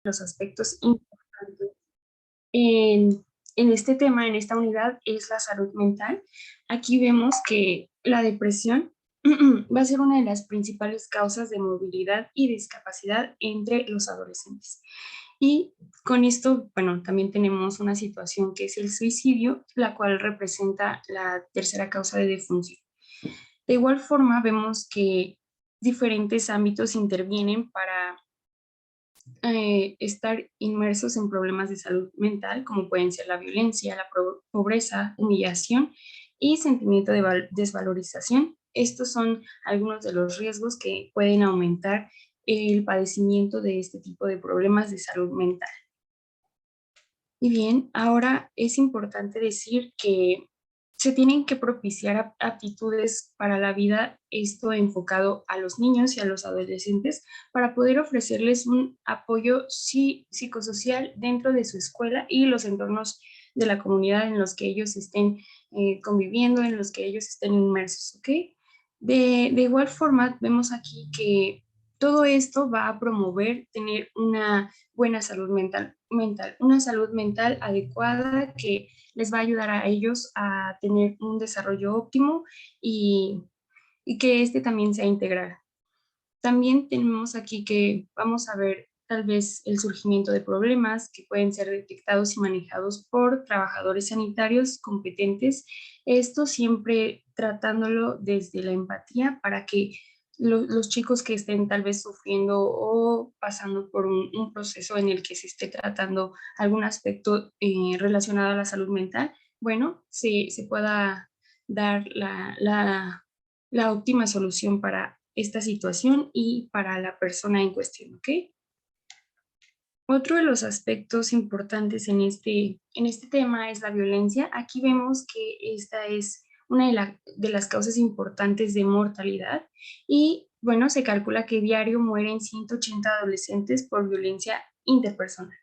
los aspectos importantes en este tema, en esta unidad, es la salud mental. Aquí vemos que la depresión va a ser una de las principales causas de movilidad y discapacidad entre los adolescentes. Y con esto, bueno, también tenemos una situación que es el suicidio, la cual representa la tercera causa de defunción. De igual forma, vemos que diferentes ámbitos intervienen para estar inmersos en problemas de salud mental, como pueden ser la violencia, la pobreza, humillación y sentimiento de desvalorización. Estos son algunos de los riesgos que pueden aumentar el padecimiento de este tipo de problemas de salud mental. Y bien, ahora es importante decir que se tienen que propiciar aptitudes para la vida, esto enfocado a los niños y a los adolescentes, para poder ofrecerles un apoyo psicosocial dentro de su escuela y los entornos de la comunidad en los que ellos estén conviviendo, en los que ellos estén inmersos, ¿ok? De igual forma, vemos aquí que todo esto va a promover tener una buena salud mental, una salud mental adecuada que les va a ayudar a ellos a tener un desarrollo óptimo y, y que este también sea integral. También tenemos aquí que vamos a ver tal vez el surgimiento de problemas que pueden ser detectados y manejados por trabajadores sanitarios competentes, esto siempre tratándolo desde la empatía para que los chicos que estén tal vez sufriendo o pasando por un proceso en el que se esté tratando algún aspecto relacionado a la salud mental, bueno, se pueda dar la óptima solución para esta situación y para la persona en cuestión, ¿ok? Otro de los aspectos importantes en este tema es la violencia. Aquí vemos que esta es una de las causas importantes de mortalidad y, bueno, se calcula que diario mueren 180 adolescentes por violencia interpersonal.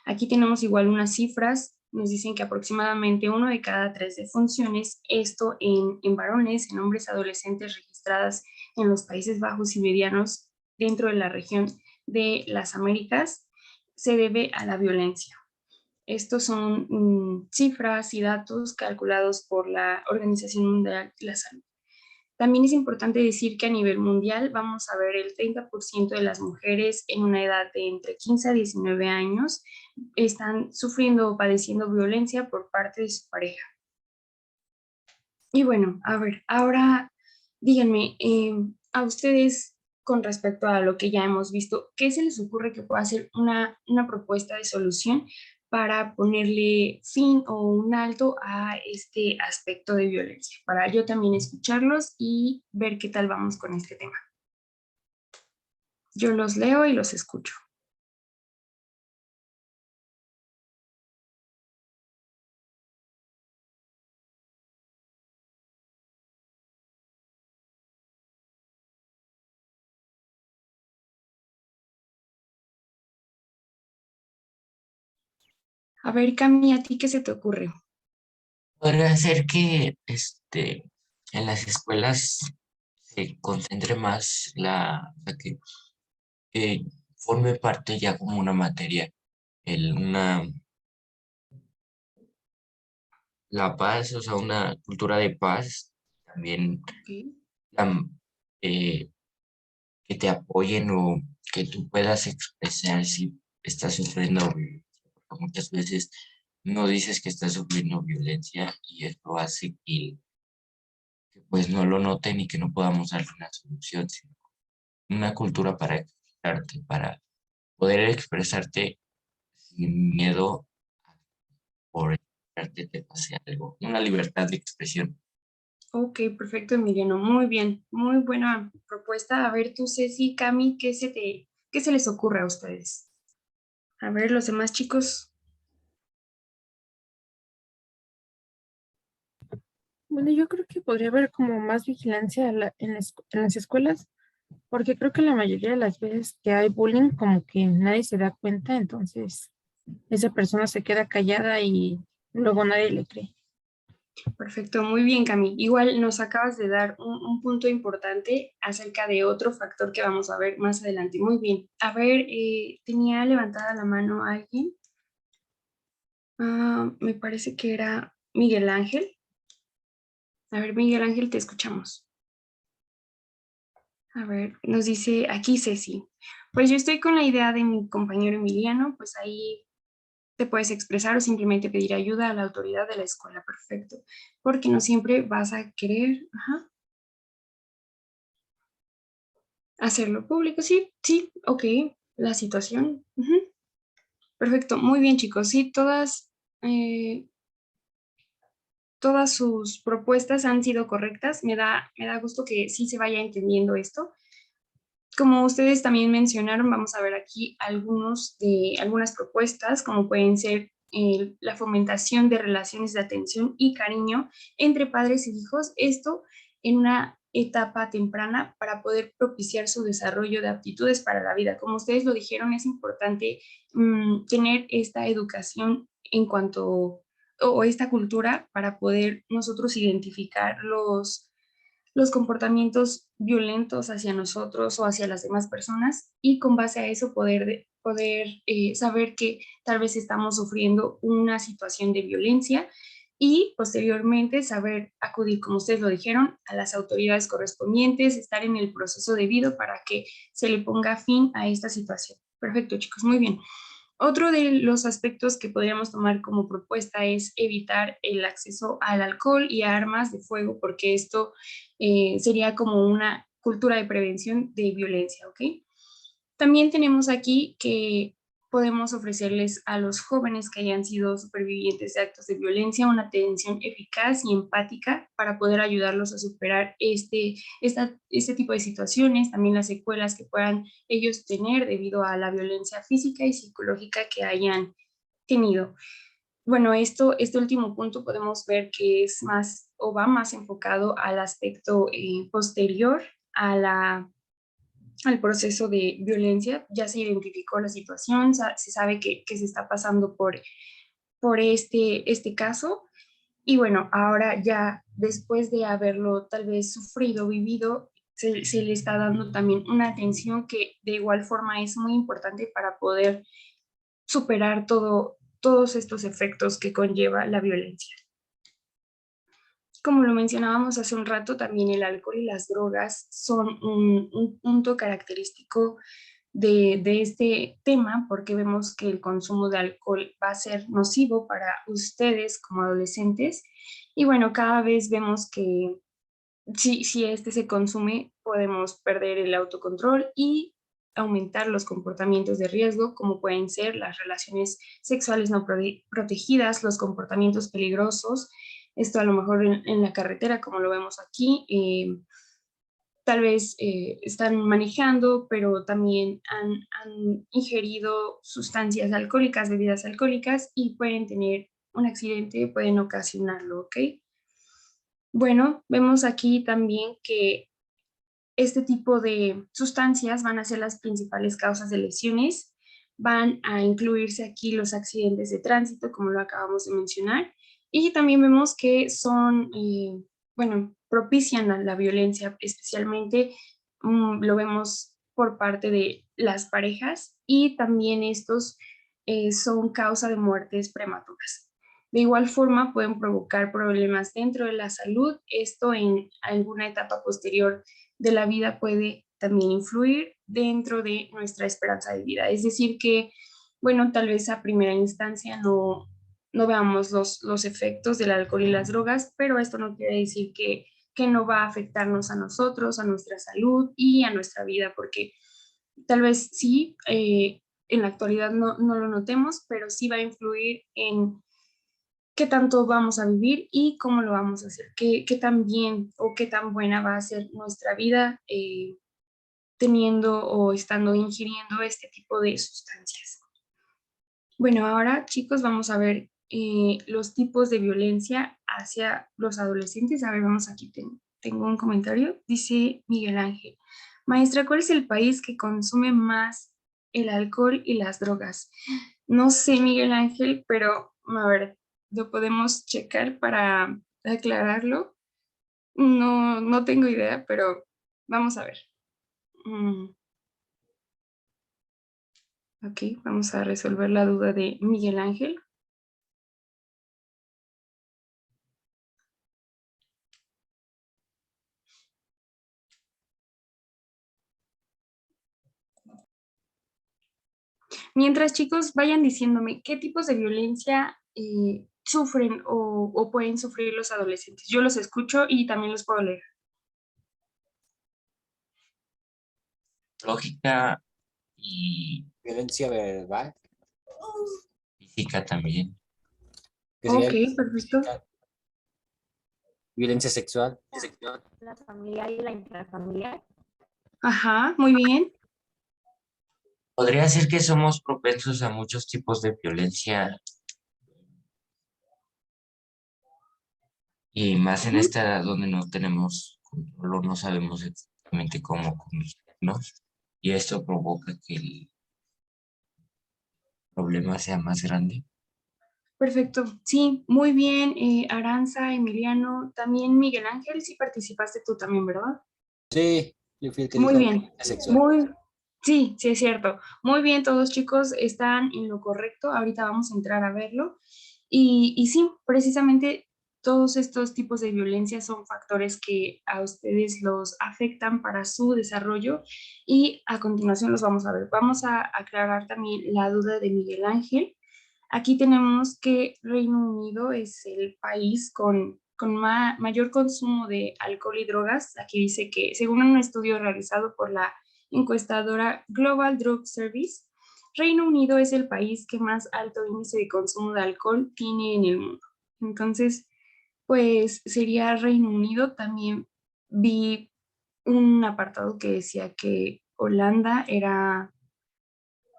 Aquí tenemos igual unas cifras, nos dicen que aproximadamente 1 de cada 3 defunciones, esto en varones, en hombres adolescentes registradas en los Países Bajos y Medianos dentro de la región de las Américas, se debe a la violencia. Estos son cifras y datos calculados por la Organización Mundial de la Salud. También es importante decir que a nivel mundial vamos a ver el 30% de las mujeres en una edad de entre 15 a 19 años están sufriendo o padeciendo violencia por parte de su pareja. Y bueno, a ver, ahora díganme, a ustedes con respecto a lo que ya hemos visto, ¿qué se les ocurre que pueda ser una propuesta de solución para ponerle fin o un alto a este aspecto de violencia? Para yo también escucharlos y ver qué tal vamos con este tema. Yo los leo y los escucho. A ver, Cami, ¿a ti qué se te ocurre? Podría ser que en las escuelas se concentre más o sea, que forme parte ya como una materia, una, la paz, o sea, una cultura de paz, también Ok. la, eh, que te apoyen o que tú puedas expresar si estás sufriendo violencia, porque muchas veces no dices que estás sufriendo violencia y esto hace que pues no lo noten y que no podamos darle una solución, sino una cultura para expresarte, para poder expresarte sin miedo a por expresarte te pase algo, una libertad de expresión. Ok, perfecto, Emiliano. Muy bien, muy buena propuesta. A ver, tú, Ceci, Cami, qué se les ocurre a ustedes? A ver, los demás chicos. Bueno, yo creo que podría haber como más vigilancia en las escuelas, porque creo que la mayoría de las veces que hay bullying, como que nadie se da cuenta, entonces esa persona se queda callada y luego nadie le cree. Perfecto, muy bien, Cami. Igual nos acabas de dar un punto importante acerca de otro factor que vamos a ver más adelante. Muy bien. A ver, tenía levantada la mano alguien. Me parece que era Miguel Ángel. A ver, Miguel Ángel, te escuchamos. A ver, nos dice aquí Ceci. Pues yo estoy con la idea de mi compañero Emiliano, pues ahí te puedes expresar o simplemente pedir ayuda a la autoridad de la escuela. Perfecto. Porque no siempre vas a querer, hacerlo público. Sí, sí, ok. La situación. Perfecto. Muy bien, chicos. Sí, eh, todas sus propuestas han sido correctas. Me da gusto que sí se vaya entendiendo esto. Como ustedes también mencionaron, vamos a ver aquí algunas propuestas, como pueden ser la fomentación de relaciones de atención y cariño entre padres e hijos, esto en una etapa temprana para poder propiciar su desarrollo de aptitudes para la vida. Como ustedes lo dijeron, es importante tener esta educación en cuanto, o esta cultura para poder nosotros identificar los comportamientos violentos hacia nosotros o hacia las demás personas y con base a eso poder saber que tal vez estamos sufriendo una situación de violencia y posteriormente saber acudir, como ustedes lo dijeron, a las autoridades correspondientes, estar en el proceso debido para que se le ponga fin a esta situación. Perfecto, chicos, muy bien. Otro de los aspectos que podríamos tomar como propuesta es evitar el acceso al alcohol y a armas de fuego, porque esto sería como una cultura de prevención de violencia, ¿ok? También tenemos aquí que podemos ofrecerles a los jóvenes que hayan sido supervivientes de actos de violencia una atención eficaz y empática para poder ayudarlos a superar este tipo de situaciones, también las secuelas que puedan ellos tener debido a la violencia física y psicológica que hayan tenido. Bueno, este último punto podemos ver que es más o va más enfocado al aspecto posterior a al proceso de violencia. Ya se identificó la situación, se sabe que se está pasando por este caso. Y bueno, ahora ya después de haberlo tal vez sufrido, vivido, se le está dando también una atención que de igual forma es muy importante para poder superar todos estos efectos que conlleva la violencia. Como lo mencionábamos hace un rato, también el alcohol y las drogas son un punto característico de este tema, porque vemos que el consumo de alcohol va a ser nocivo para ustedes como adolescentes. Y bueno, cada vez vemos que si este se consume, podemos perder el autocontrol y aumentar los comportamientos de riesgo, como pueden ser las relaciones sexuales no protegidas, los comportamientos peligrosos, esto a lo mejor en la carretera, como lo vemos aquí, tal vez están manejando, pero también han ingerido sustancias alcohólicas, bebidas alcohólicas y pueden tener un accidente, pueden ocasionarlo, ¿ok? Bueno, vemos aquí también que este tipo de sustancias van a ser las principales causas de lesiones, van a incluirse aquí los accidentes de tránsito, como lo acabamos de mencionar, y también vemos que son, bueno, propician a la violencia, especialmente lo vemos por parte de las parejas y también estos son causa de muertes prematuras. De igual forma, pueden provocar problemas dentro de la salud, esto en alguna etapa posterior de la vida puede también influir dentro de nuestra esperanza de vida. Es decir, que, bueno, tal vez a primera instancia no veamos los efectos del alcohol y las drogas, pero esto no quiere decir que no va a afectarnos a nosotros, a nuestra salud y a nuestra vida, porque tal vez sí, en la actualidad no lo notemos, pero sí va a influir en qué tanto vamos a vivir y cómo lo vamos a hacer, qué tan bien o qué tan buena va a ser nuestra vida teniendo o estando ingiriendo este tipo de sustancias. Bueno, ahora chicos vamos a ver los tipos de violencia hacia los adolescentes. A ver, vamos aquí, tengo un comentario. Dice Miguel Ángel, maestra, ¿cuál es el país que consume más el alcohol y las drogas? No sé, Miguel Ángel, pero a ver, lo podemos checar para aclararlo. No, no tengo idea, pero vamos a ver. Ok, vamos a resolver la duda de Miguel Ángel. Mientras, chicos, vayan diciéndome qué tipos de violencia sufren o pueden sufrir los adolescentes. Yo los escucho y también los puedo leer. Lógica y Violencia verbal, física también. que sería Ok, perfecto. violencia sexual. La familiar y la intrafamiliar. Ajá, muy bien. Podría ser que somos propensos a muchos tipos de violencia y más en Ujú. esta edad donde no tenemos control o no sabemos exactamente cómo conducirnos y esto provoca que el problema sea más grande. Perfecto. Sí, muy bien. Aranza, Emiliano, también Miguel Ángel, sí participaste tú también, ¿verdad? Sí, yo fui el que Muy dijo bien. violencia sexual. Sí, sí es cierto. Muy bien, todos chicos están en lo correcto. Ahorita vamos a entrar a verlo. Y sí, precisamente todos estos tipos de violencia son factores que a ustedes los afectan para su desarrollo y a continuación los vamos a ver. Vamos a aclarar también la duda de Miguel Ángel. Aquí tenemos que Reino Unido es el país con mayor consumo de alcohol y drogas. Aquí dice que según un estudio realizado por la encuestadora Global Drug Service, Reino Unido es el país que más alto índice de consumo de alcohol tiene en el mundo. Entonces, pues sería Reino Unido. También vi un apartado que decía que Holanda era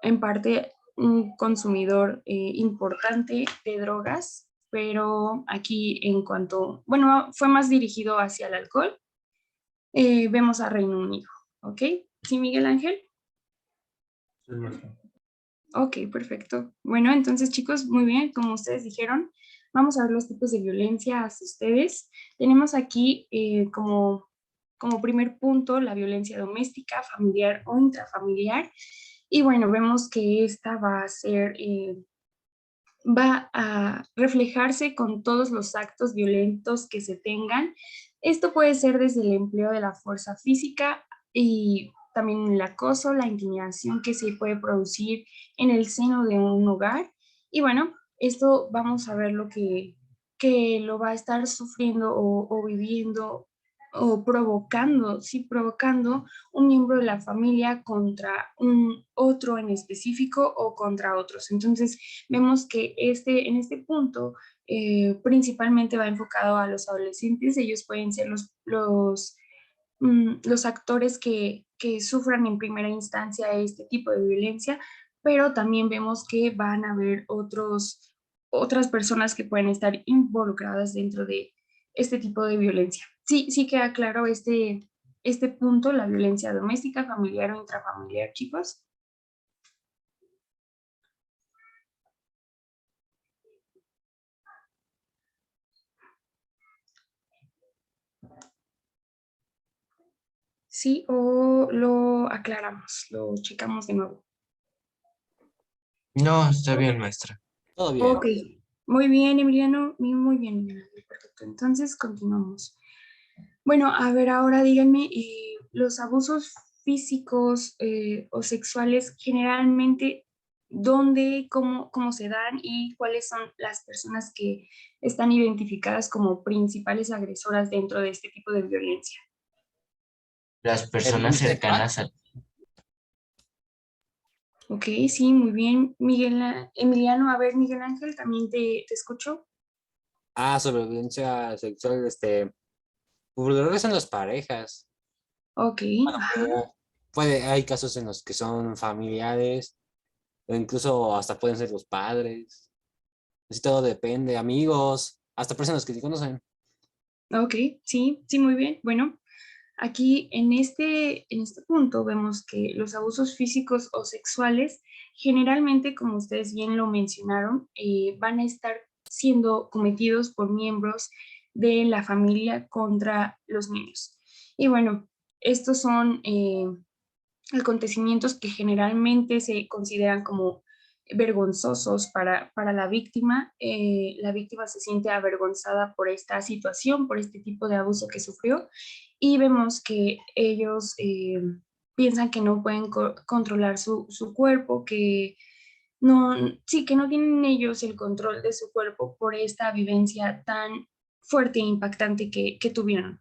en parte un consumidor importante de drogas, pero aquí en cuanto, bueno, fue más dirigido hacia el alcohol, vemos a Reino Unido, ¿ok? ¿Sí, Miguel Ángel? Sí, maestra. Ok, perfecto. Bueno, entonces chicos, muy bien, como ustedes dijeron, vamos a ver los tipos de violencia hacia ustedes. Tenemos aquí como primer punto la violencia doméstica, familiar o intrafamiliar. Y bueno, vemos que esta va a reflejarse con todos los actos violentos que se tengan. Esto puede ser desde el empleo de la fuerza física y también el acoso, la intimidación que se puede producir en el seno de un hogar. Y bueno, esto vamos a ver que lo va a estar sufriendo o viviendo o provocando, sí, provocando un miembro de la familia contra un otro en específico o contra otros. Entonces, vemos que en este punto principalmente va enfocado a los adolescentes. Ellos pueden ser los actores que sufran en primera instancia este tipo de violencia, pero también vemos que van a haber otras personas que pueden estar involucradas dentro de este tipo de violencia. Sí, sí queda claro este punto, la violencia doméstica, familiar o intrafamiliar, chicos. Sí, o lo aclaramos, lo checamos de nuevo. No, está bien, maestra. Todo bien. Ok, muy bien, Emiliano, muy bien, Emiliano, perfecto. Entonces, continuamos. Bueno, a ver, ahora díganme, los abusos físicos o sexuales generalmente, ¿dónde, cómo se dan y cuáles son las personas que están identificadas como principales agresoras dentro de este tipo de violencia? Las ¿El personas sexual? cercanas a Ok, sí, muy bien. Emiliano, a ver, Miguel Ángel, también te escucho. Sobre violencia sexual, por lo general son las parejas. Ok, Bueno, ajá. hay casos en los que son familiares, o incluso hasta pueden ser los padres. Así todo depende, amigos, hasta personas que se conocen. Ok, sí, sí, muy bien. Bueno, aquí en este punto vemos que los abusos físicos o sexuales generalmente, como ustedes bien lo mencionaron, van a estar siendo cometidos por miembros de la familia contra los niños. Y bueno, estos son acontecimientos que generalmente se consideran como vergonzosos para la víctima. La víctima se siente avergonzada por esta situación, por este tipo de abuso que sufrió, y vemos que ellos piensan que no pueden controlar su cuerpo, que no, sí, que no tienen ellos el control de su cuerpo por esta vivencia tan fuerte e impactante que tuvieron.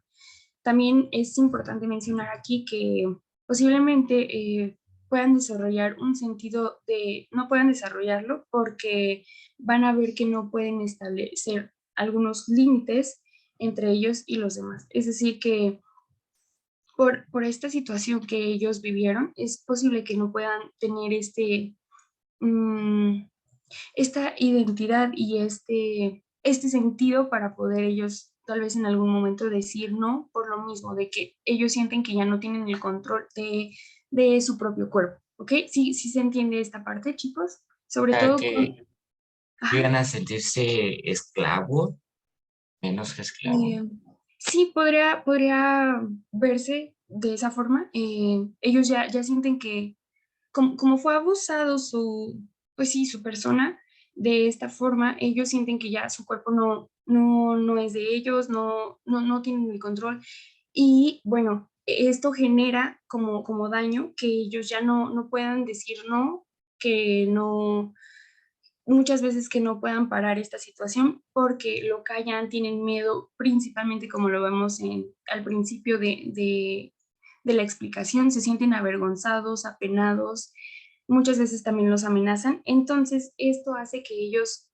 También es importante mencionar aquí que posiblemente puedan desarrollar un sentido de, no puedan desarrollarlo porque van a ver que no pueden establecer algunos límites entre ellos y los demás. Es decir, que por esta situación que ellos vivieron, es posible que no puedan tener esta identidad y este sentido para poder ellos tal vez en algún momento decir no, por lo mismo, de que ellos sienten que ya no tienen el control de su propio cuerpo, ¿ok? Sí, sí se entiende esta parte, chicos, sobre Sea, todo con... que Ajá. llegan a sentirse esclavos, menos que esclavos. Eh, sí, podría verse de esa forma. Ellos ya sienten que como fue abusado pues sí, su persona de esta forma, ellos sienten que ya su cuerpo no es de ellos, no tienen el control. Y bueno, esto genera como daño que ellos ya no puedan decir no, que no, muchas veces que no puedan parar esta situación porque lo callan, tienen miedo, principalmente como lo vemos al principio de la explicación, se sienten avergonzados, apenados, muchas veces también los amenazan. Entonces, esto hace que ellos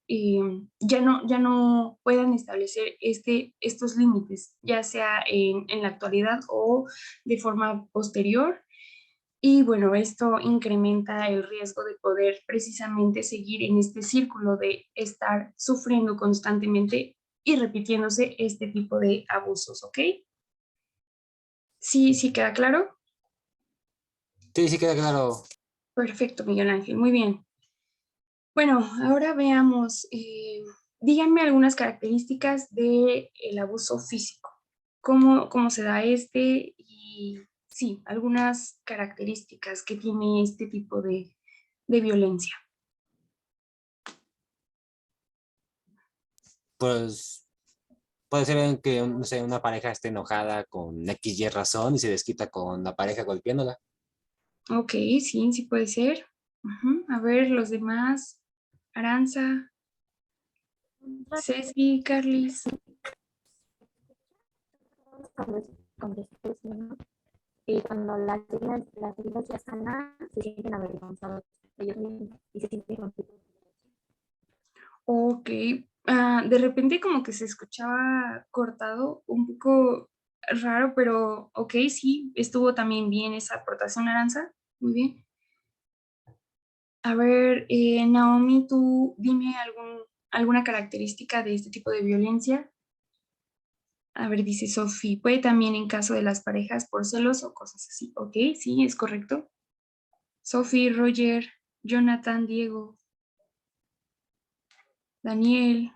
ya no puedan establecer estos límites, ya sea en la actualidad o de forma posterior. Y bueno, esto incrementa el riesgo de poder precisamente seguir en este círculo de estar sufriendo constantemente y repitiéndose este tipo de abusos, ¿ok? Sí, sí queda claro. Sí, sí queda claro. Perfecto, Miguel Ángel, muy bien. Bueno, ahora veamos, díganme algunas características del abuso físico. ¿Cómo se da este? Y sí, algunas características que tiene este tipo de violencia. Pues puede ser en que, no sé, una pareja esté enojada con X y razón y se desquita con la pareja golpeándola. Ok, sí, sí puede ser. Ujú. A ver, los demás. Aranza, Ceci, Carlis. Y cuando las heridas ya sanan, se sienten avergonzados de ellos mismos y se sienten confusos. Ok. De repente como que se escuchaba cortado, un poco raro, pero ok, sí, estuvo también bien esa aportación, Aranza. Muy bien. A ver, Naomi, tú dime alguna característica de este tipo de violencia. A ver, dice Sophie, puede también en caso de las parejas por celos o cosas así. Ok, sí, es correcto. Sophie, Roger, Jonathan, Diego, Daniel.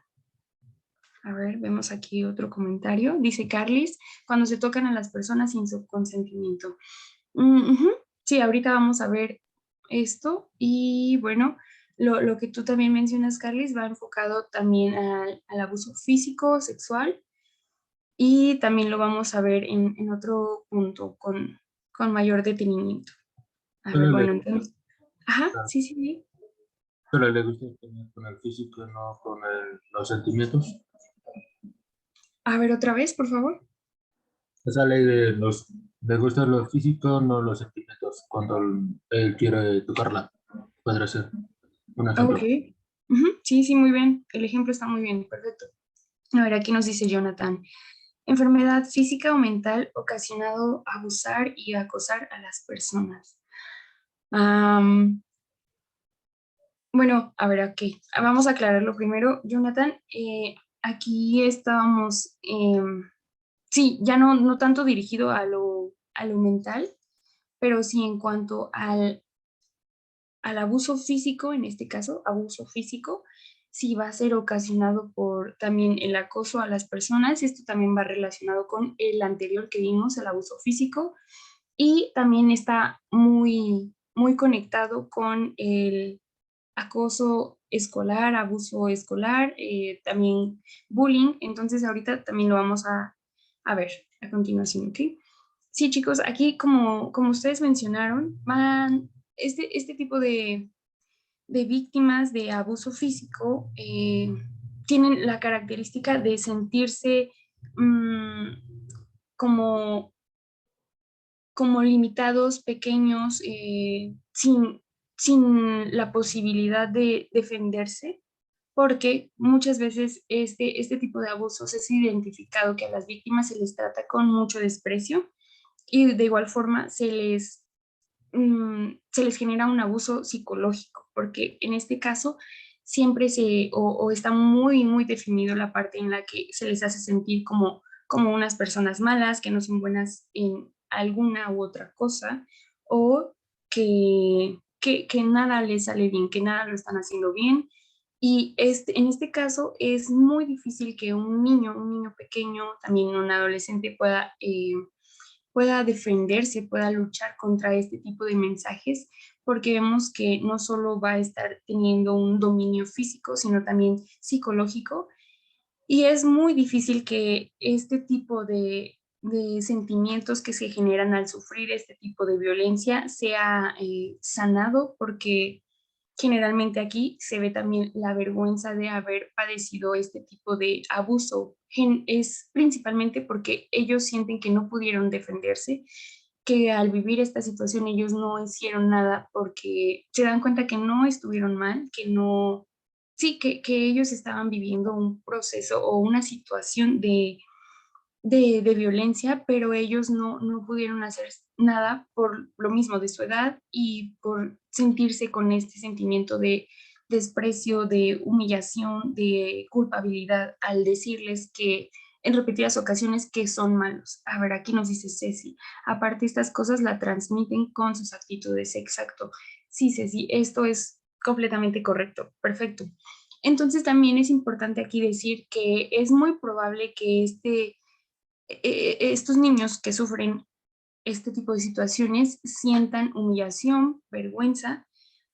A ver, vemos aquí otro comentario. Dice Carlis, cuando se tocan a las personas sin su consentimiento. Ujú. Sí, ahorita vamos a ver esto. Y bueno, lo que tú también mencionas, Carlis, va enfocado también al abuso físico, sexual. Y también lo vamos a ver en otro punto con mayor detenimiento. A ver, Solo le bueno, gusta, entonces. Ajá, sí, sí, sí. solo le gusta tener con el físico, no con los sentimientos. A ver, otra vez, por favor. Esa ley de le gusta lo físico, no los sentimientos. Cuando él quiere tocarla, podría ser un Ok. ejemplo. Ujú, sí, sí, muy bien. El ejemplo está muy bien, perfecto. A ver, aquí nos dice Jonathan. Enfermedad física o mental ocasionado abusar y acosar a las personas. Am, bueno, a ver, aquí. Vamos a aclararlo primero. Jonathan, aquí estábamos, sí, ya no tanto dirigido a lo mental, pero sí en cuanto al abuso físico, en este caso, abuso físico, sí va a ser ocasionado por también el acoso a las personas. Esto también va relacionado con el anterior que vimos, el abuso físico, y también está muy, muy conectado con el acoso escolar, abuso escolar, también bullying. Entonces ahorita también lo vamos a ver a continuación, ¿ok? Sí, chicos, aquí como ustedes mencionaron, este tipo de víctimas de abuso físico tienen la característica de sentirse como, como limitados, pequeños, sin la posibilidad de defenderse, porque muchas veces este tipo de abusos es identificado que a las víctimas se les trata con mucho desprecio y de igual forma se les genera un abuso psicológico, porque en este caso siempre o está muy, muy definido la parte en la que se les hace sentir como unas personas malas, que no son buenas en alguna u otra cosa, o que nada les sale bien, que nada lo están haciendo bien. Y en este caso es muy difícil que un niño pequeño, también un adolescente pueda defenderse, pueda luchar contra este tipo de mensajes, porque vemos que no solo va a estar teniendo un dominio físico, sino también psicológico, y es muy difícil que este tipo de sentimientos que se generan al sufrir este tipo de violencia sea sanado, porque generalmente aquí se ve también la vergüenza de haber padecido este tipo de abuso. Es principalmente porque ellos sienten que no pudieron defenderse, que al vivir esta situación ellos no hicieron nada porque se dan cuenta que no estuvieron mal, que no, sí, que ellos estaban viviendo un proceso o una situación de violencia, pero ellos no pudieron hacer nada por lo mismo de su edad y por sentirse con este sentimiento de desprecio, de humillación, de culpabilidad al decirles que en repetidas ocasiones que son malos. A ver, aquí nos dice Ceci, aparte estas cosas la transmiten con sus actitudes, exacto. Sí, Ceci, esto es completamente correcto, perfecto. Entonces también es importante aquí decir que es muy probable que estos niños que sufren este tipo de situaciones sientan humillación, vergüenza,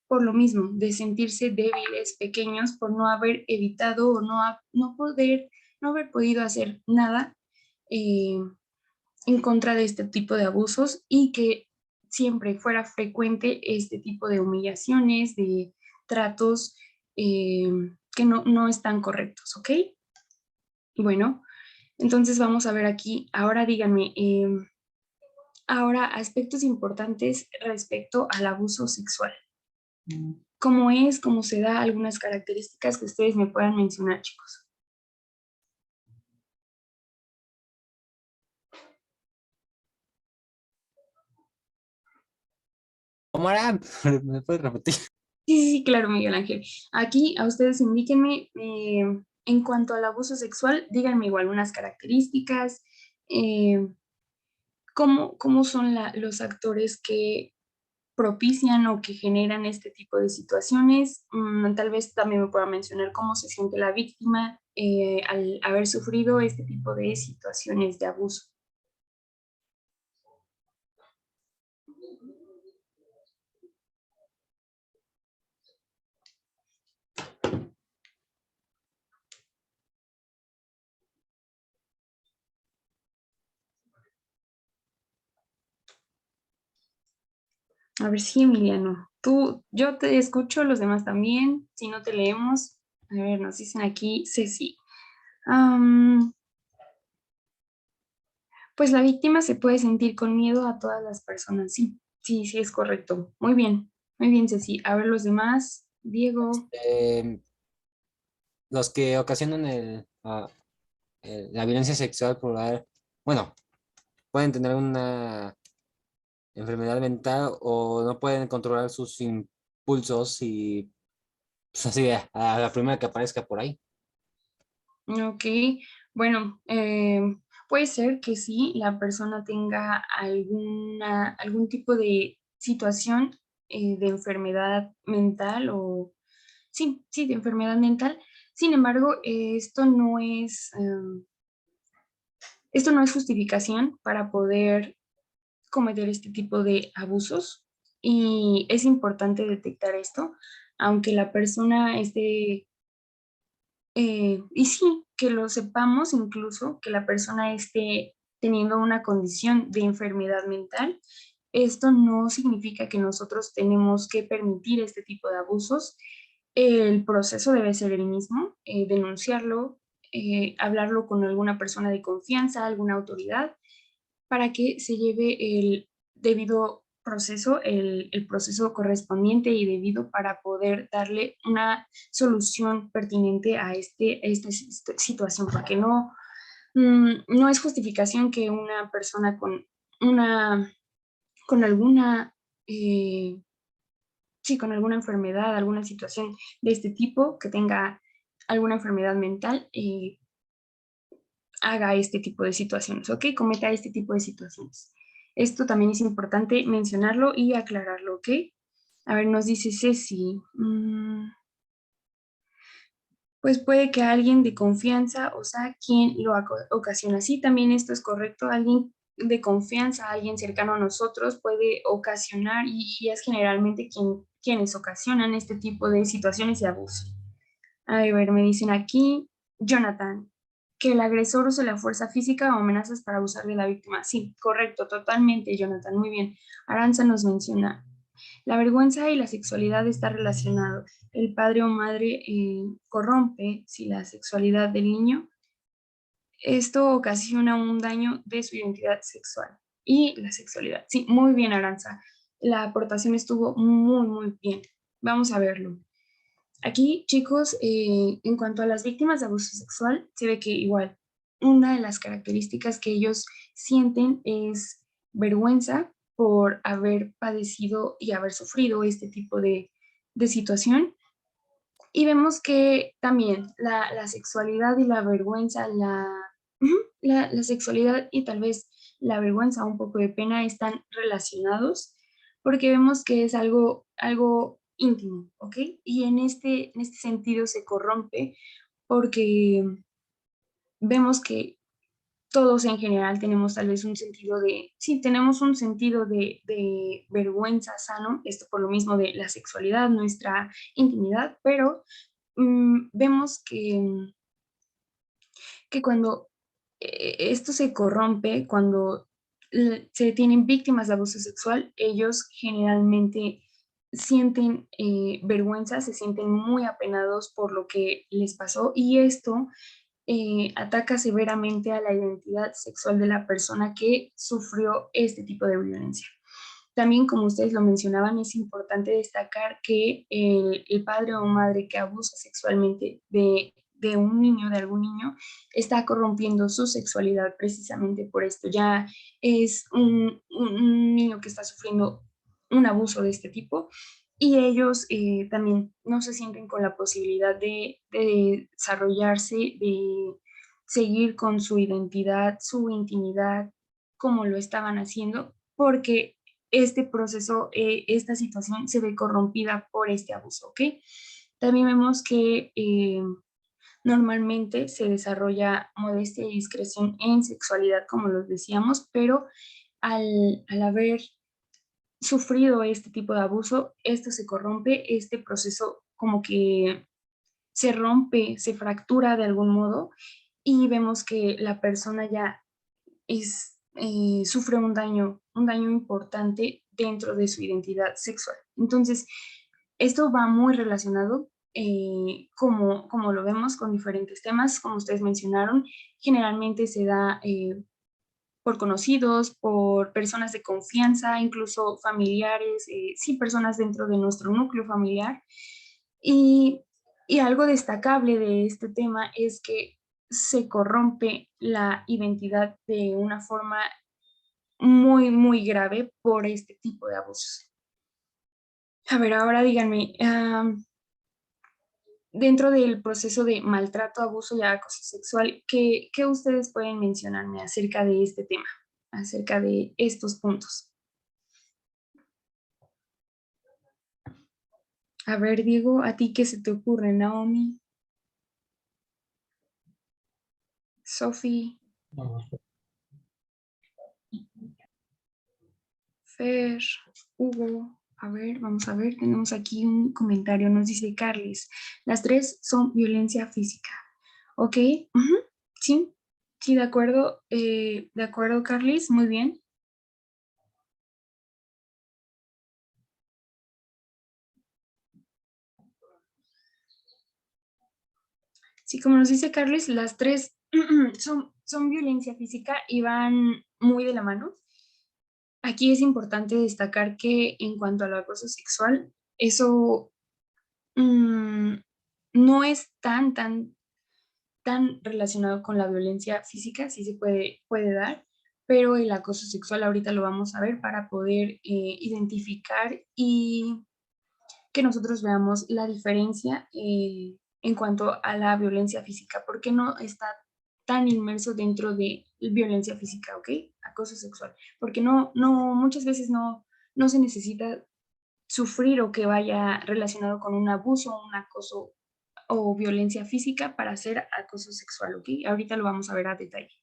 por lo mismo, de sentirse débiles, pequeños, por no haber evitado o no haber podido hacer nada eh, en contra de este tipo de abusos, y que siempre fuera frecuente este tipo de humillaciones, de tratos eh, que no están correctos, ¿ok? Bueno, entonces vamos a ver aquí, ahora díganme, ahora aspectos importantes respecto al abuso sexual. ¿Cómo es? ¿Cómo se da? Algunas características que ustedes me puedan mencionar, chicos. ¿Cómo era? ¿Me puedes repetir? Sí, claro, Miguel Ángel. Aquí a ustedes indíquenme, en cuanto al abuso sexual, díganme igual unas características, eh, cómo son los actores que propician o que generan este tipo de situaciones. Tal vez también me pueda mencionar cómo se siente la víctima al haber sufrido este tipo de situaciones de abuso. A ver si Emiliano, yo te escucho, los demás también, si no te leemos. A ver, nos dicen aquí, Ceci. Pues la víctima se puede sentir con miedo a todas las personas, sí, sí, es correcto. Muy bien, Ceci. A ver los demás, Diego. Los que ocasionan la violencia sexual bueno, pueden tener una enfermedad mental o no pueden controlar sus impulsos y pues así a la primera que aparezca por ahí. Ok, bueno, puede ser que sí, la persona tenga algún tipo de situación de enfermedad mental o, sí, de enfermedad mental. Sin embargo, esto no es justificación para poder cometer este tipo de abusos y es importante detectar esto, aunque la persona esté, y sí, que lo sepamos incluso, que la persona esté teniendo una condición de enfermedad mental, esto no significa que nosotros tenemos que permitir este tipo de abusos. El proceso debe ser el mismo, denunciarlo, hablarlo con alguna persona de confianza, alguna autoridad, para que se lleve el debido proceso, el proceso correspondiente y debido para poder darle una solución pertinente a esta situación, porque no es justificación que una persona con alguna, sí, con alguna enfermedad, alguna situación de este tipo, que tenga alguna enfermedad mental, haga este tipo de situaciones, ¿ok? Cometa este tipo de situaciones. Esto también es importante mencionarlo y aclararlo, ¿ok? A ver, nos dice Ceci. Pues puede que alguien de confianza, o sea, quien lo ocasiona. Sí, también esto es correcto. Alguien de confianza, alguien cercano a nosotros puede ocasionar y es generalmente quienes ocasionan este tipo de situaciones de abuso. A ver, me dicen aquí, Jonathan, que el agresor use la fuerza física o amenazas para abusar de la víctima. Sí, correcto, totalmente, Jonathan, muy bien. Aranza nos menciona, la vergüenza y la sexualidad están relacionados. El padre o madre corrompe si la sexualidad del niño. Esto ocasiona un daño de su identidad sexual y la sexualidad. Sí, muy bien, Aranza. La aportación estuvo muy, muy bien. Vamos a verlo. Aquí, chicos, en cuanto a las víctimas de abuso sexual, se ve que igual una de las características que ellos sienten es vergüenza por haber padecido y haber sufrido este tipo de situación. Y vemos que también la sexualidad y la vergüenza, la sexualidad y tal vez la vergüenza, un poco de pena, están relacionados porque vemos que es algo íntimo, ¿ok? Y en este sentido se corrompe porque vemos que todos en general tenemos tal vez un sentido sí, tenemos un sentido de vergüenza sano, esto por lo mismo de la sexualidad, nuestra intimidad, pero vemos que cuando esto se corrompe, cuando se tienen víctimas de abuso sexual, ellos generalmente sienten vergüenza, se sienten muy apenados por lo que les pasó y esto ataca severamente a la identidad sexual de la persona que sufrió este tipo de violencia. También, como ustedes lo mencionaban, es importante destacar que el padre o madre que abusa sexualmente de un niño, de algún niño, está corrompiendo su sexualidad precisamente por esto. Ya es un niño que está sufriendo un abuso de este tipo y ellos también no se sienten con la posibilidad de desarrollarse, de seguir con su identidad, su intimidad, como lo estaban haciendo, porque este proceso, esta situación se ve corrompida por este abuso, ¿ok? También vemos que normalmente se desarrolla modestia y discreción en sexualidad, como los decíamos, pero al haber sufrido este tipo de abuso, esto se corrompe, este proceso como que se rompe, se fractura de algún modo y vemos que la persona ya sufre un daño importante dentro de su identidad sexual. Entonces, esto va muy relacionado, como lo vemos, con diferentes temas, como ustedes mencionaron, generalmente se da por conocidos, por personas de confianza, incluso familiares, sí, personas dentro de nuestro núcleo familiar. Y algo destacable de este tema es que se corrompe la identidad de una forma muy, muy grave por este tipo de abusos. A ver, ahora díganme, dentro del proceso de maltrato, abuso y acoso sexual, ¿qué ustedes pueden mencionarme acerca de este tema, acerca de estos puntos? A ver, Diego, ¿a ti qué se te ocurre? Naomi, Sophie, Fer, Hugo. A ver, vamos a ver, tenemos aquí un comentario, nos dice Carles. Las tres son violencia física. ¿Ok? Ujú, sí, sí, de acuerdo, Carles, muy bien. Sí, como nos dice Carles, las tres son violencia física y van muy de la mano. Aquí es importante destacar que en cuanto al acoso sexual, eso no es tan relacionado con la violencia física, sí se puede dar, pero el acoso sexual ahorita lo vamos a ver para poder identificar y que nosotros veamos la diferencia en cuanto a la violencia física, porque no está tan inmerso dentro de violencia física, ¿ok? Acoso sexual, porque muchas veces no se necesita sufrir o que vaya relacionado con un abuso, un acoso o violencia física para hacer acoso sexual, ¿ok? Ahorita lo vamos a ver a detalle.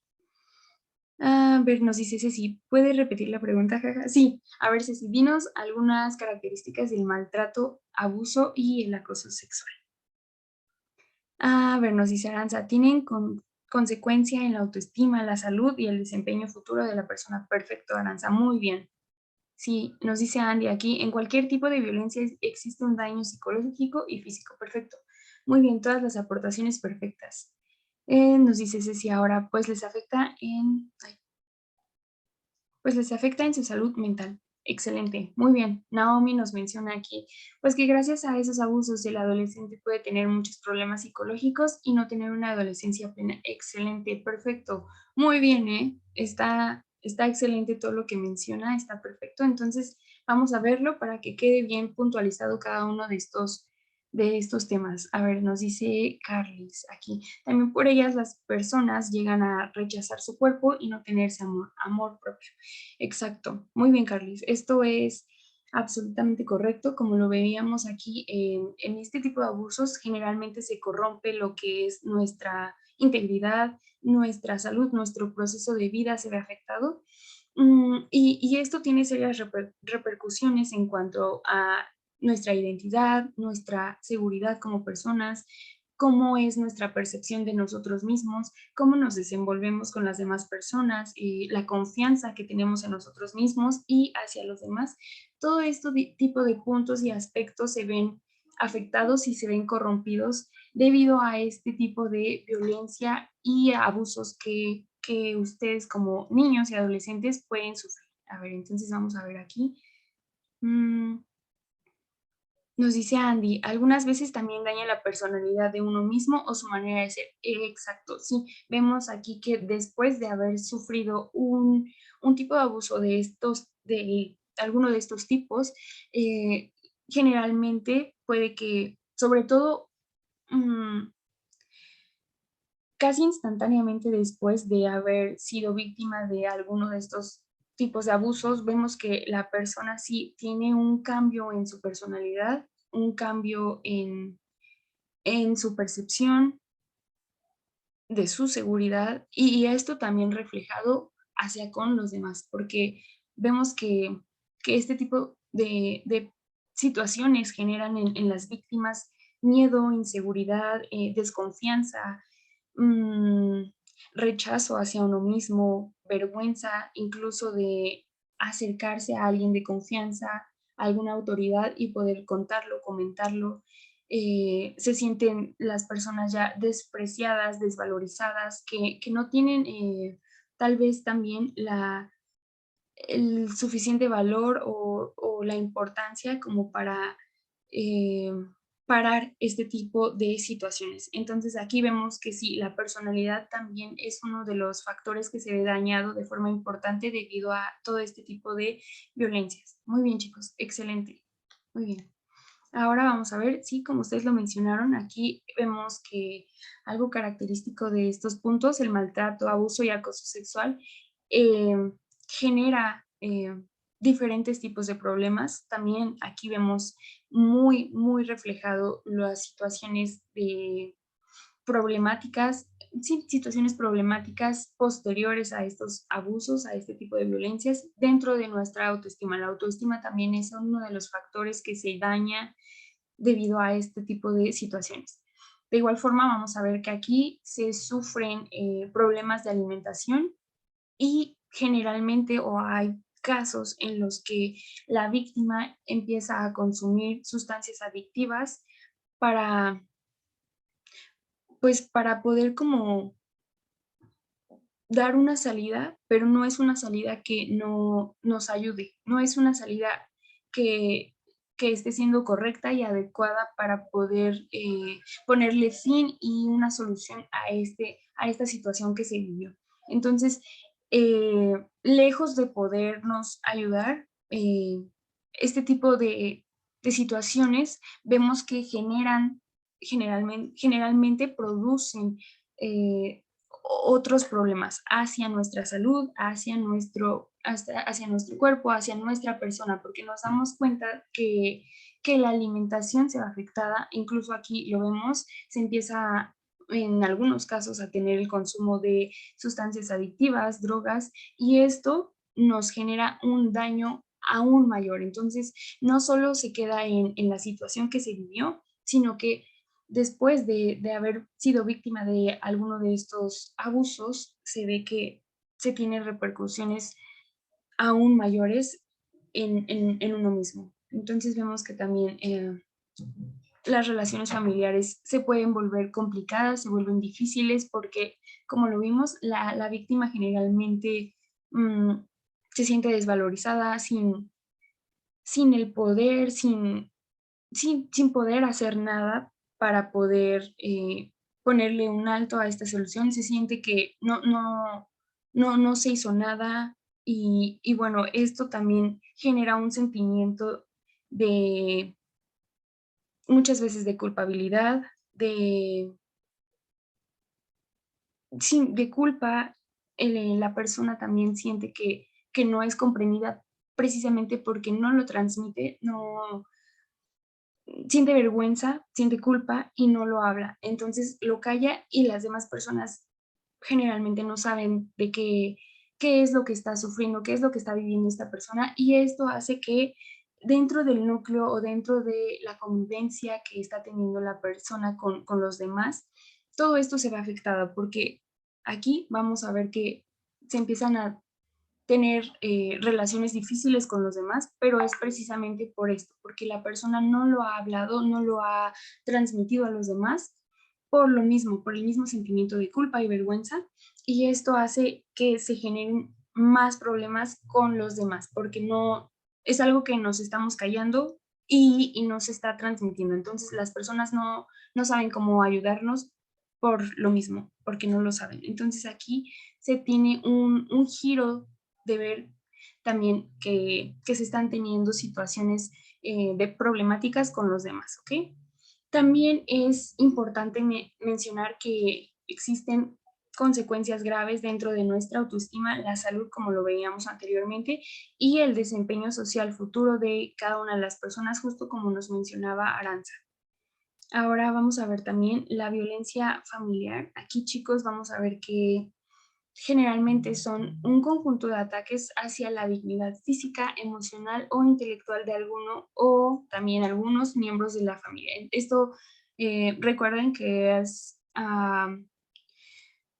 A ver, nos dice Ceci, ¿puedes repetir la pregunta, jaja? Sí, a ver, Ceci, dinos algunas características del maltrato, abuso y el acoso sexual. A ver, nos dice Aranza, ¿tienen consecuencia en la autoestima, la salud y el desempeño futuro de la persona? Perfecto, Aranza, muy bien. Sí, nos dice Andy aquí, en cualquier tipo de violencia existe un daño psicológico y físico. Perfecto. Muy bien, todas las aportaciones perfectas. Nos dice Ceci ahora, pues les afecta en su salud mental. Excelente, muy bien. Naomi nos menciona aquí, pues que gracias a esos abusos el adolescente puede tener muchos problemas psicológicos y no tener una adolescencia plena. Excelente, perfecto. Muy bien, ¿eh? Está excelente todo lo que menciona, está perfecto. Entonces, vamos a verlo para que quede bien puntualizado cada uno de estos temas. A ver, nos dice Carlis aquí. También por ellas las personas llegan a rechazar su cuerpo y no tenerse amor propio. Exacto. Muy bien, Carlis. Esto es absolutamente correcto. Como lo veíamos aquí, en este tipo de abusos generalmente se corrompe lo que es nuestra integridad, nuestra salud, nuestro proceso de vida se ve afectado. Y esto tiene serias repercusiones en cuanto a nuestra identidad, nuestra seguridad como personas, cómo es nuestra percepción de nosotros mismos, cómo nos desenvolvemos con las demás personas, la confianza que tenemos en nosotros mismos y hacia los demás. Todo este tipo de puntos y aspectos se ven afectados y se ven corrompidos debido a este tipo de violencia y abusos que ustedes como niños y adolescentes pueden sufrir. A ver, entonces vamos a ver aquí. Nos dice Andy, algunas veces también daña la personalidad de uno mismo o su manera de ser. Exacto, sí. Vemos aquí que después de haber sufrido un tipo de abuso de alguno de estos tipos, generalmente puede que, sobre todo, casi instantáneamente después de haber sido víctima de alguno de estos tipos de abusos, vemos que la persona sí tiene un cambio en su personalidad, un cambio en su percepción de su seguridad y esto también reflejado hacia con los demás, porque vemos que este tipo de situaciones generan en las víctimas miedo, inseguridad, desconfianza, mm, rechazo hacia uno mismo, vergüenza, incluso de acercarse a alguien de confianza, a alguna autoridad y poder contarlo, comentarlo. Se sienten las personas ya despreciadas, desvalorizadas, que no tienen tal vez también el suficiente valor o la importancia como para eh, parar este tipo de situaciones. Entonces aquí vemos que sí, la personalidad también es uno de los factores que se ve dañado de forma importante debido a todo este tipo de violencias. Muy bien, chicos, excelente. Muy bien. Ahora vamos a ver, sí, como ustedes lo mencionaron, aquí vemos que algo característico de estos puntos, el maltrato, abuso y acoso sexual, genera diferentes tipos de problemas. También aquí vemos muy reflejado las situaciones de problemáticas, sí, situaciones problemáticas posteriores a estos abusos, a este tipo de violencias dentro de nuestra autoestima. La autoestima también es uno de los factores que se daña debido a este tipo de situaciones. De igual forma, vamos a ver que aquí se sufren problemas de alimentación y generalmente o hay casos en los que la víctima empieza a consumir sustancias adictivas para, pues, para poder como dar una salida, pero no es una salida que no nos ayude, no es una salida que, que esté siendo correcta y adecuada para poder ponerle fin y una solución a esta situación que se vivió. Entonces, lejos de podernos ayudar, este tipo de situaciones vemos que generalmente producen otros problemas hacia nuestra salud, hacia nuestro cuerpo, hacia nuestra persona, porque nos damos cuenta que la alimentación se ve afectada, incluso aquí lo vemos, se empieza en algunos casos a tener el consumo de sustancias adictivas, drogas, y esto nos genera un daño aún mayor. Entonces, no solo se queda en la situación que se vivió, sino que después de haber sido víctima de alguno de estos abusos, se ve que se tienen repercusiones aún mayores en uno mismo. Entonces vemos que también las relaciones familiares se pueden volver complicadas, se vuelven difíciles porque, como lo vimos, la víctima generalmente se siente desvalorizada, sin el poder, sin poder hacer nada para poder ponerle un alto a esta solución. Se siente que no se hizo nada y bueno, esto también genera un sentimiento de muchas veces de culpabilidad, de culpa. La persona también siente que no es comprendida precisamente porque no lo transmite, no siente vergüenza, siente culpa y no lo habla. Entonces lo calla y las demás personas generalmente no saben de qué es lo que está sufriendo, qué es lo que está viviendo esta persona, y esto hace que dentro del núcleo o dentro de la convivencia que está teniendo la persona con los demás, todo esto se ve afectado porque aquí vamos a ver que se empiezan a tener relaciones difíciles con los demás, pero es precisamente por esto, porque la persona no lo ha hablado, no lo ha transmitido a los demás, por lo mismo, por el mismo sentimiento de culpa y vergüenza, y esto hace que se generen más problemas con los demás, porque no es algo que nos estamos callando y no se está transmitiendo. Entonces las personas no saben cómo ayudarnos por lo mismo, porque no lo saben. Entonces aquí se tiene un giro de ver también que se están teniendo situaciones de problemáticas con los demás, ¿ok? También es importante mencionar que existen consecuencias graves dentro de nuestra autoestima, la salud, como lo veíamos anteriormente, y el desempeño social futuro de cada una de las personas, justo como nos mencionaba Aranza. Ahora vamos a ver también la violencia familiar. Aquí, chicos, vamos a ver que generalmente son un conjunto de ataques hacia la dignidad física, emocional o intelectual de alguno o también algunos miembros de la familia. Esto recuerden que es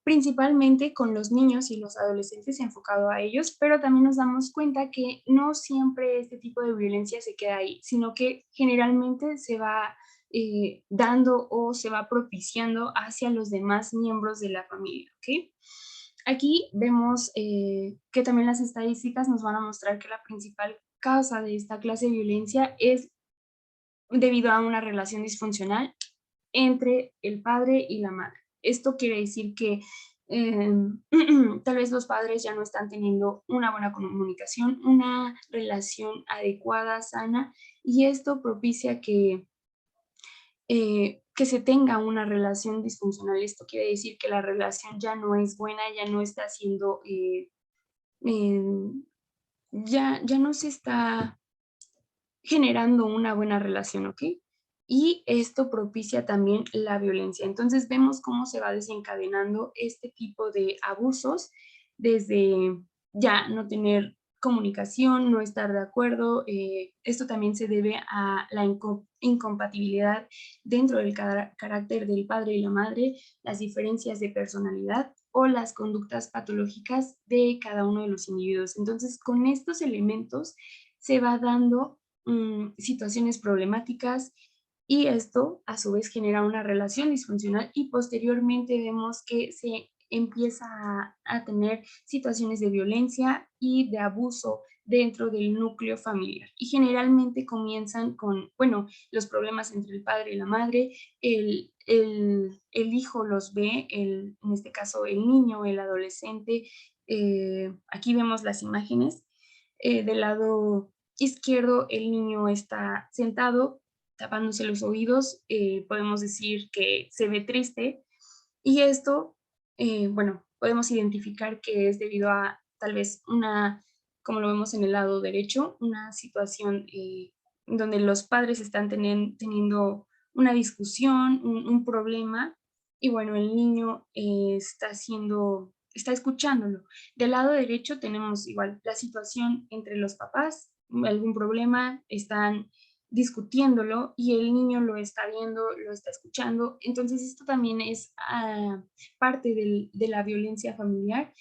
principalmente con los niños y los adolescentes enfocado a ellos, pero también nos damos cuenta que no siempre este tipo de violencia se queda ahí, sino que generalmente se va dando o se va propiciando hacia los demás miembros de la familia, ¿ok? Aquí vemos que también las estadísticas nos van a mostrar que la principal causa de esta clase de violencia es debido a una relación disfuncional entre el padre y la madre. Esto quiere decir que tal vez los padres ya no están teniendo una buena comunicación, una relación adecuada, sana, y esto propicia que se tenga una relación disfuncional. Esto quiere decir que la relación ya no es buena, ya no está siendo ya no se está generando una buena relación, ¿ok? Y esto propicia también la violencia. Entonces vemos cómo se va desencadenando este tipo de abusos desde ya no tener comunicación, no estar de acuerdo. Esto también se debe a la incompatibilidad dentro del carácter del padre y la madre, las diferencias de personalidad o las conductas patológicas de cada uno de los individuos. Entonces, con estos elementos se va dando situaciones problemáticas y esto a su vez genera una relación disfuncional y posteriormente vemos que se empieza a tener situaciones de violencia y de abuso dentro del núcleo familiar. Y generalmente comienzan con, bueno, los problemas entre el padre y la madre, el hijo los ve, en este caso el niño, el adolescente. Aquí vemos las imágenes. Del lado izquierdo el niño está sentado tapándose los oídos, podemos decir que se ve triste y esto, bueno, podemos identificar que es debido a tal vez una, como lo vemos en el lado derecho, una situación donde los padres están teniendo una discusión, un problema y bueno, el niño está escuchándolo. Del lado derecho tenemos igual la situación entre los papás, algún problema, están discutiéndolo y el niño lo está viendo, lo está escuchando. Entonces esto también es parte de la violencia familiar.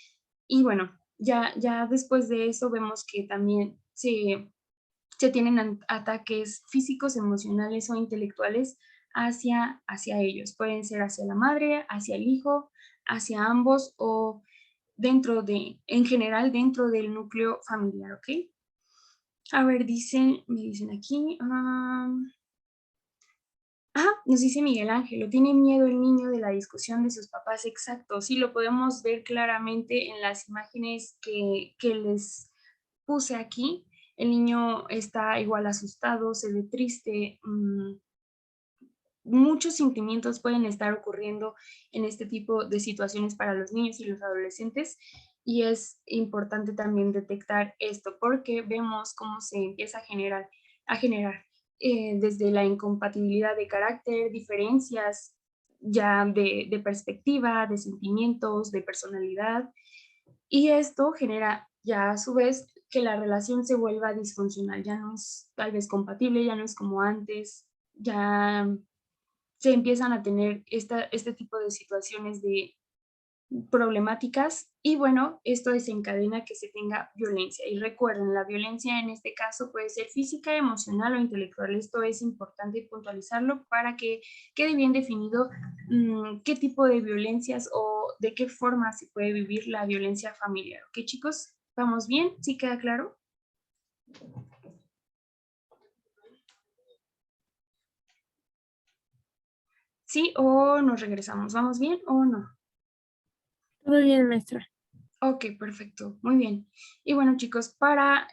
Y bueno, ya después de eso vemos que también se tienen ataques físicos, emocionales o intelectuales hacia ellos. Pueden ser hacia la madre, hacia el hijo, hacia ambos o en general dentro del núcleo familiar, ¿ok? A ver, me dicen aquí, nos dice Miguel Ángel, ¿tiene miedo el niño de la discusión de sus papás? Exacto, sí, lo podemos ver claramente en las imágenes que les puse aquí. El niño está igual asustado, se ve triste, muchos sentimientos pueden estar ocurriendo en este tipo de situaciones para los niños y los adolescentes y es importante también detectar esto porque vemos cómo se empieza a generar desde la incompatibilidad de carácter, diferencias ya de perspectiva, de sentimientos, de personalidad y esto genera ya a su vez que la relación se vuelva disfuncional, ya no es tal vez compatible, ya no es como antes, ya se empiezan a tener este tipo de situaciones de problemáticas y bueno, esto desencadena que se tenga violencia. Y recuerden, la violencia en este caso puede ser física, emocional o intelectual. Esto es importante puntualizarlo para que quede bien definido qué tipo de violencias o de qué forma se puede vivir la violencia familiar. ¿Ok, chicos? ¿Vamos bien? ¿Sí queda claro? ¿Sí o nos regresamos? ¿Vamos bien o no? Todo bien, maestra. Ok, perfecto, muy bien. Y bueno, chicos, para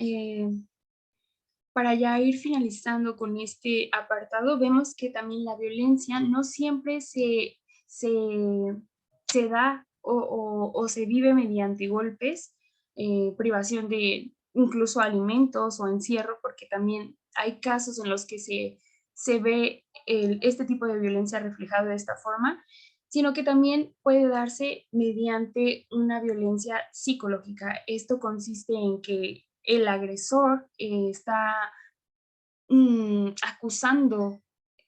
ya ir finalizando con este apartado, vemos que también la violencia no siempre se da o se vive mediante golpes, privación de incluso alimentos o encierro, porque también hay casos en los que se ve este tipo de violencia reflejado de esta forma, sino que también puede darse mediante una violencia psicológica. Esto consiste en que el agresor está acusando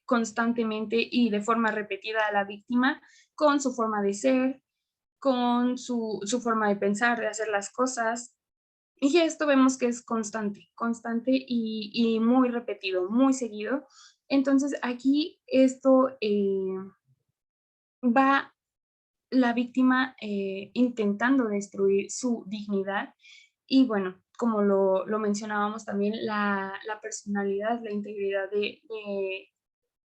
constantemente y de forma repetida a la víctima con su forma de ser, con su forma de pensar, de hacer las cosas. Y esto vemos que es constante y muy repetido, muy seguido. Entonces aquí esto va la víctima intentando destruir su dignidad y bueno, como lo mencionábamos también, la personalidad, la integridad de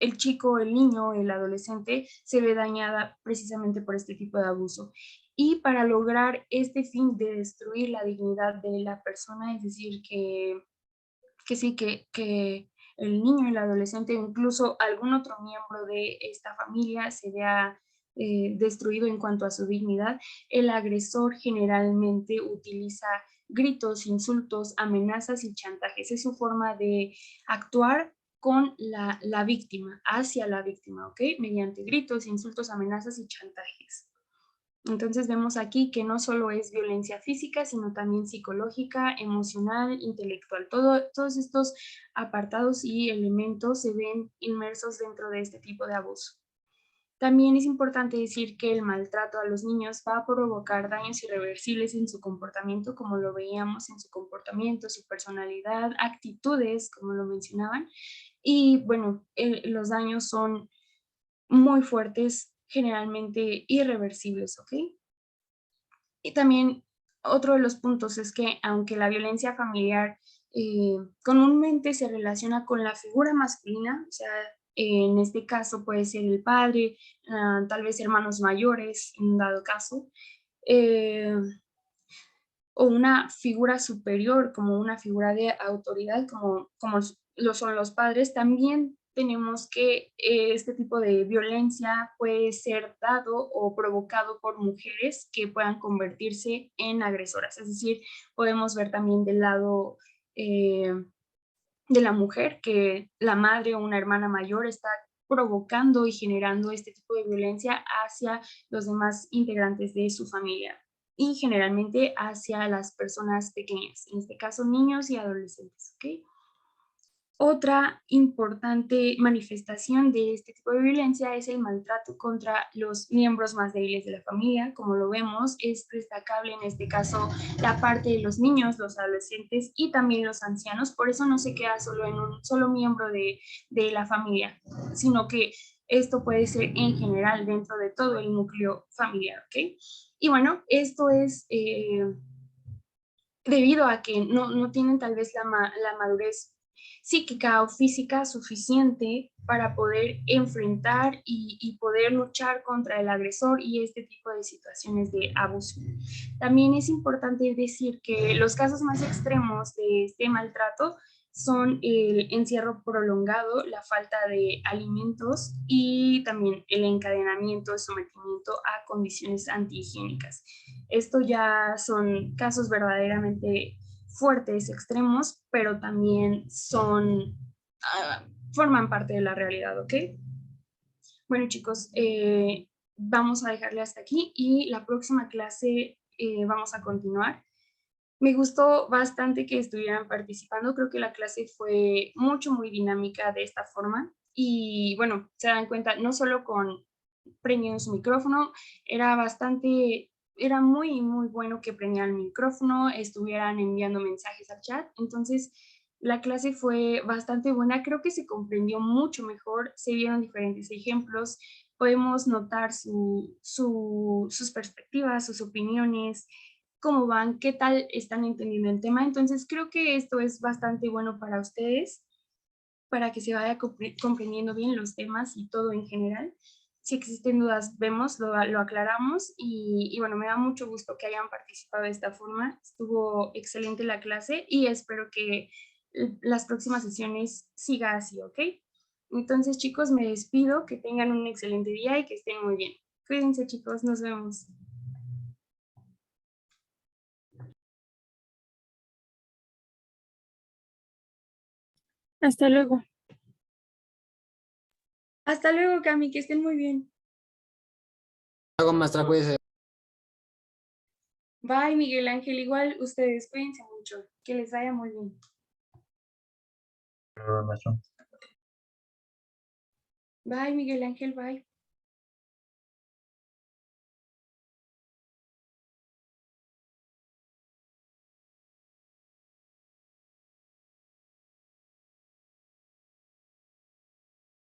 el chico, el niño, el adolescente se ve dañada precisamente por este tipo de abuso. Y para lograr este fin de destruir la dignidad de la persona, es decir, que sí, que el niño, el adolescente, incluso algún otro miembro de esta familia se vea destruido en cuanto a su dignidad, el agresor generalmente utiliza gritos, insultos, amenazas y chantajes. Es su forma de actuar con la víctima, hacia la víctima, ¿ok? Mediante gritos, insultos, amenazas y chantajes. Entonces vemos aquí que no solo es violencia física, sino también psicológica, emocional, intelectual. Todos estos apartados y elementos se ven inmersos dentro de este tipo de abuso. También es importante decir que el maltrato a los niños va a provocar daños irreversibles en su comportamiento, como lo veíamos en su comportamiento, su personalidad, actitudes, como lo mencionaban. Y bueno, los daños son muy fuertes, generalmente irreversibles, ¿ok? Y también otro de los puntos es que aunque la violencia familiar comúnmente se relaciona con la figura masculina, o sea, en este caso puede ser el padre, tal vez hermanos mayores, en un dado caso, o una figura superior, como una figura de autoridad, como lo son los padres, también tenemos que este tipo de violencia puede ser dado o provocado por mujeres que puedan convertirse en agresoras. Es decir, podemos ver también del lado de la mujer que la madre o una hermana mayor está provocando y generando este tipo de violencia hacia los demás integrantes de su familia y generalmente hacia las personas pequeñas, en este caso niños y adolescentes, ¿ok? Otra importante manifestación de este tipo de violencia es el maltrato contra los miembros más débiles de la familia. Como lo vemos, es destacable en este caso la parte de los niños, los adolescentes y también los ancianos. Por eso no se queda solo en un solo miembro de la familia, sino que esto puede ser en general dentro de todo el núcleo familiar, ¿ok? Y bueno, esto es debido a que no tienen tal vez la madurez psíquica o física suficiente para poder enfrentar y poder luchar contra el agresor y este tipo de situaciones de abuso. También es importante decir que los casos más extremos de este maltrato son el encierro prolongado, la falta de alimentos y también el encadenamiento de sometimiento a condiciones antihigiénicas. Esto ya son casos verdaderamente fuertes, extremos, pero también forman parte de la realidad, ¿ok? Bueno, chicos, vamos a dejarle hasta aquí y la próxima clase vamos a continuar. Me gustó bastante que estuvieran participando, creo que la clase fue muy dinámica de esta forma y bueno, se dan cuenta, no solo con prendiendo su micrófono, era muy bueno que prendieran el micrófono, estuvieran enviando mensajes al chat, entonces la clase fue bastante buena, creo que se comprendió mucho mejor, se vieron diferentes ejemplos, podemos notar sus perspectivas, sus opiniones, cómo van, qué tal están entendiendo el tema. Entonces creo que esto es bastante bueno para ustedes, para que se vaya comprendiendo bien los temas y todo en general. Si existen dudas, vemos, lo aclaramos y bueno, me da mucho gusto que hayan participado de esta forma. Estuvo excelente la clase y espero que las próximas sesiones siga así, ¿ok? Entonces, chicos, me despido, que tengan un excelente día y que estén muy bien. Cuídense, chicos, nos vemos. Hasta luego. Hasta luego, Cami, que estén muy bien. Luego, maestra, cuídese. Bye, Miguel Ángel. Igual ustedes, cuídense mucho. Que les vaya muy bien. Maestro. Bye, Miguel Ángel. Bye.